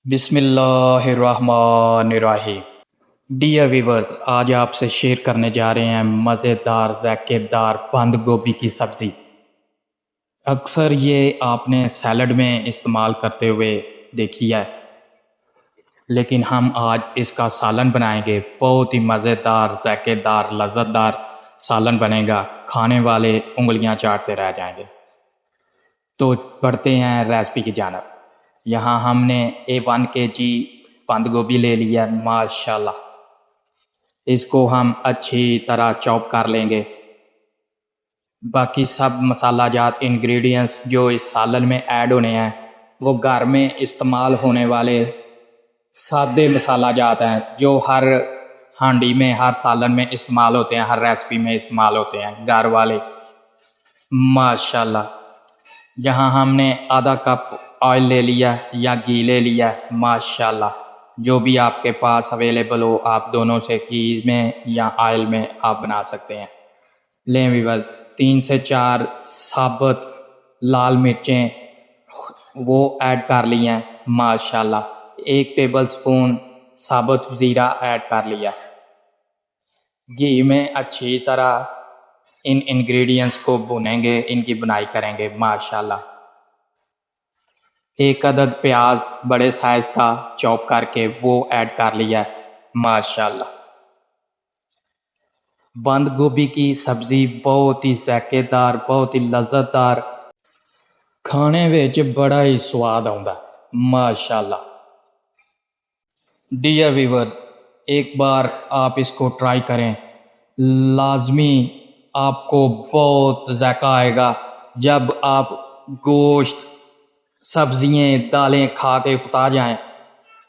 بسم اللہ الرحمن الرحیم۔ ڈیئر ویورز، آج آپ سے شیئر کرنے جا رہے ہیں مزیدار ذائقے دار بند گوبھی کی سبزی۔ اکثر یہ آپ نے سیلڈ میں استعمال کرتے ہوئے دیکھی ہے، لیکن ہم آج اس کا سالن بنائیں گے۔ بہت ہی مزیدار ذائقے دار لذت دار سالن بنے گا، کھانے والے انگلیاں چاٹتے رہ جائیں گے۔ تو بڑھتے ہیں ریسپی کی جانب۔ یہاں ہم نے 1 kg بند گوبھی لے لیا ہے ماشاءاللہ۔ اس کو ہم اچھی طرح چاپ کر لیں گے۔ باقی سب مسالہ جات انگریڈینٹس جو اس سالن میں ایڈ ہونے ہیں وہ گھر میں استعمال ہونے والے سادے مسالہ جات ہیں جو ہر ہانڈی میں، ہر سالن میں استعمال ہوتے ہیں، ہر ریسپی میں استعمال ہوتے ہیں، گھر والے ماشاءاللہ۔ یہاں ہم نے آدھا کپ آئل لے لیا یا گھی لے لیا ماشاءاللہ، جو بھی آپ کے پاس اویلیبل ہو، آپ دونوں سے گھی میں یا آئل میں آپ بنا سکتے ہیں۔ لیں ویور 3 سے 4 ثابت لال مرچیں وہ ایڈ کر لی ہیں ماشاءاللہ۔ 1 ٹیبل سپون ثابت زیرہ ایڈ کر لیا۔ گھی میں اچھی طرح ان انگریڈینٹس کو بھونیں گے، ان کی بنائی کریں گے ماشاءاللہ۔ 1 عدد پیاز بڑے سائز کا چاپ کر کے وہ ایڈ کر لیا ماشاءاللہ۔ بند گوبھی کی سبزی بہت ہی ذائقے دار، بہت ہی لذت دار، کھانے وچ بڑا ہی سواد آتا ماشاءاللہ۔ ڈیئر ویورز، ایک بار آپ اس کو ٹرائی کریں، لازمی آپ کو بہت ذائقہ آئے گا۔ جب آپ گوشت، سبزیاں، دالیں کھا کے اکتا جائیں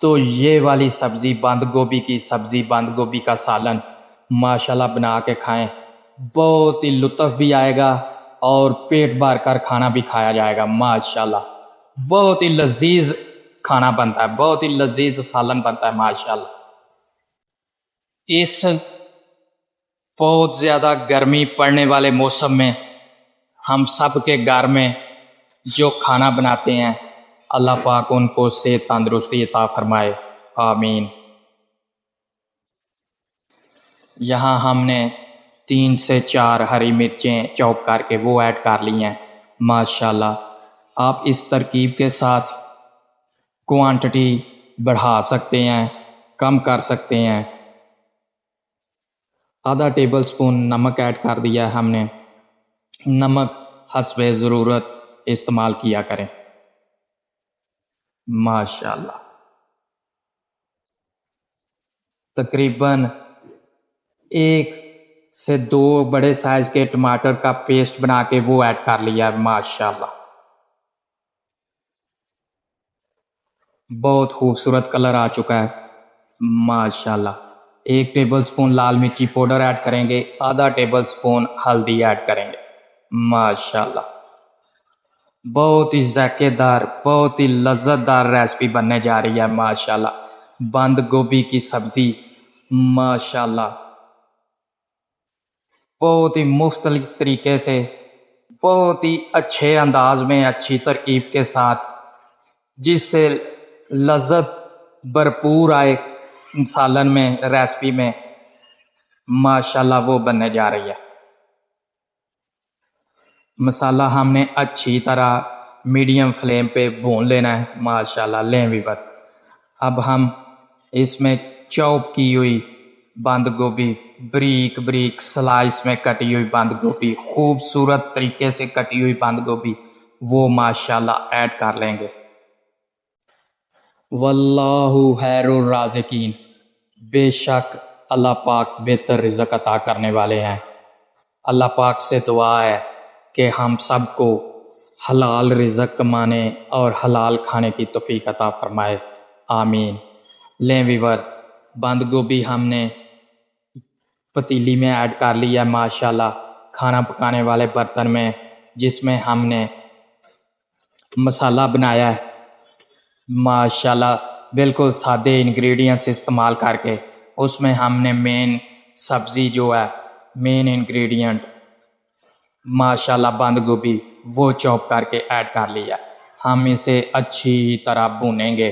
تو یہ والی سبزی بند گوبھی کی سبزی، بند گوبھی کا سالن ماشاءاللہ بنا کے کھائیں، بہت ہی لطف بھی آئے گا اور پیٹ بھر کر کھانا بھی کھایا جائے گا ماشاءاللہ۔ بہت ہی لذیذ کھانا بنتا ہے، بہت ہی لذیذ سالن بنتا ہے ماشاءاللہ۔ اس بہت زیادہ گرمی پڑنے والے موسم میں ہم سب کے گھر میں جو کھانا بناتے ہیں، اللہ پاک ان کو صحت تندرستی عطا فرمائے، آمین۔ یہاں ہم نے 3 سے 4 ہری مرچیں چاپ کر کے وہ ایڈ کر لی ہیں ماشاءاللہ۔ آپ اس ترکیب کے ساتھ کوانٹٹی بڑھا سکتے ہیں، کم کر سکتے ہیں۔ آدھا ٹیبل سپون نمک ایڈ کر دیا ہے ہم نے۔ نمک حسب ضرورت استعمال کیا کریں ماشاءاللہ۔ تقریباً 1 سے 2 بڑے سائز کے ٹماٹر کا پیسٹ بنا کے وہ ایڈ کر لیا ہے ماشاءاللہ۔ بہت خوبصورت کلر آ چکا ہے ماشاءاللہ۔ 1 ٹیبل سپون لال مرچی پاؤڈر ایڈ کریں گے، آدھا ٹیبل سپون ہلدی ایڈ کریں گے ماشاءاللہ۔ بہت ہی ذائقے دار، بہت ہی لذت دار ریسپی بننے جا رہی ہے ماشاءاللہ، بند گوبھی کی سبزی ماشاءاللہ۔ بہت ہی مختلف طریقے سے، بہت ہی اچھے انداز میں، اچھی ترکیب کے ساتھ، جس سے لذت بھرپور آئے سالن میں، ریسپی میں ماشاءاللہ، وہ بننے جا رہی ہے۔ مسالہ ہم نے اچھی طرح میڈیم فلیم پہ بھون لینا ہے ماشاءاللہ۔ لیں بھی بس اب ہم اس میں چاپ کی ہوئی بند گوبھی، بریک بریک سلائس میں کٹی ہوئی بند گوبھی، خوبصورت طریقے سے کٹی ہوئی بند گوبھی، وہ ماشاءاللہ ایڈ کر لیں گے۔ واللہ خیر الرازقین، بے شک اللہ پاک بہتر رزق عطا کرنے والے ہیں۔ اللہ پاک سے دعا ہے کہ ہم سب کو حلال رزق کمانے اور حلال کھانے کی توفیق عطا فرمائے، آمین۔ لیں ویورز، بند گوبھی ہم نے پتیلی میں ایڈ کر لیا ماشاءاللہ، کھانا پکانے والے برتن میں، جس میں ہم نے مسالہ بنایا ہے ماشاءاللہ، بالکل سادے انگریڈینٹس استعمال کر کے۔ اس میں ہم نے مین سبزی جو ہے، مین انگریڈینٹ ماشاءاللہ بند گوبھی، وہ چاپ کر کے ایڈ کر لیا۔ ہم اسے اچھی طرح بھونیں گے